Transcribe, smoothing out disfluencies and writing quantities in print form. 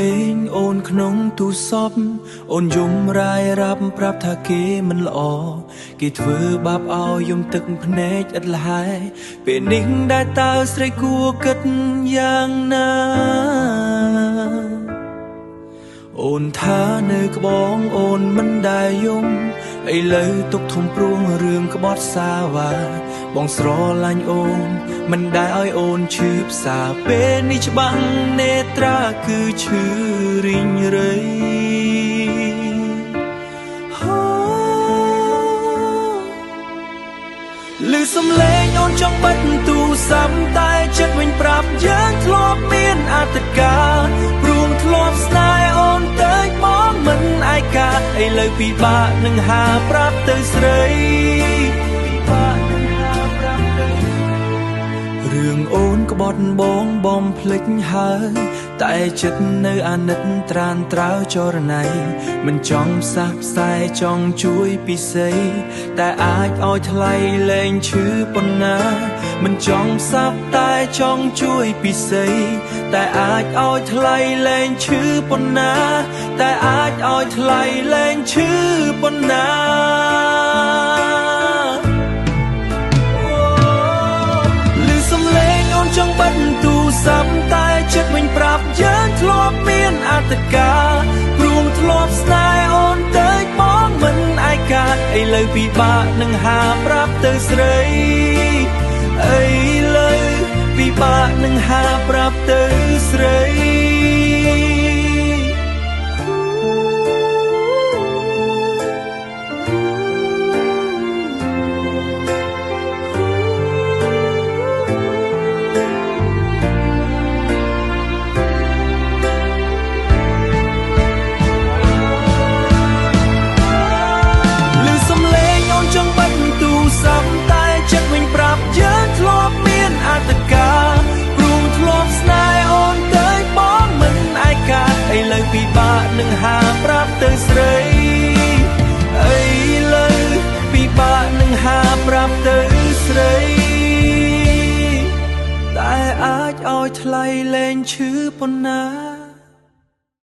លេងអូនក្នុងទូសពអូនយំរាយរាប់ប្រាប់ថាគេមិនល្អគេធ្វើបាបឲ្យយំទឹកភ្នែកឥតលហើយពេលនេះដែលតើស្រីគួរគិតយ៉ាងណាអូនថានៅក្បងអូនមិនដែលយំឥឡូវទុកធំព្រួងរឿងក្បត់សាវ៉ាបងស្រឡាញ់អូនមិនដែលឲ្យអូនឈឺផ្សាពេលនេះច្បាំងនេត្រាគឺឈឺរីងរៃឮសំឡេងអូនចង់បិទទូរស័ព្ទតែចិត្តវិញប្រាប់យើងធ្លាប់មានអតីតកាលព្រោះធ្លាប់ស្នេហ៍អូនទៅមកមិនឯកាឥឡូវពិបាកនឹងហាប្រាប់ទៅស្រីពិបាកនឹងហាប្រាប់ទៅរឿងអូនក្បត់បងបំភ្លេចហើយតែចិត្តនៅអាណិតត្រានត្រើចរណៃមិនចង់ផ្សះផ្សាយចង់ជួយពិសេសតែអាចឲ្យថ្លៃលែងឈឺប៉ុណ្ណាមិនចង់ផ្សះតែចង់ជួយពិសេសតែអាចឲ្យថ្លៃលែងឈឺប៉ុណ្ណាតែអាចឲ្យថ្លៃលែងឈឺប៉ុណ្ណាចង់បិទទូរស័ព្ទតែចិត្តវិញប្រាប់យើងធ្លាប់មានអតីតកាលព្រោះធ្លាប់ស្នេហ៍អូនទៅមកមិនឯកាឥឡូវពិបាកនឹងហាប្រាប់ទៅស្រីឥឡូវពិបាកនឹងហាប្រាប់ទៅស្រីតែចិត្តវិញប្រាប់យើងធ្លាប់មានអតីតកាលព្រោះធ្លាប់ស្នេហ៍អូនទៅបងមិនឯកាឥឡូវពិបាកនឹងហាប្រាប់ទៅស្រីឥឡូវពិបាកនឹងហាប្រាប់ទៅស្រីតែអាចឲ្យថ្លៃលែងឈឺប៉ុណ្ណា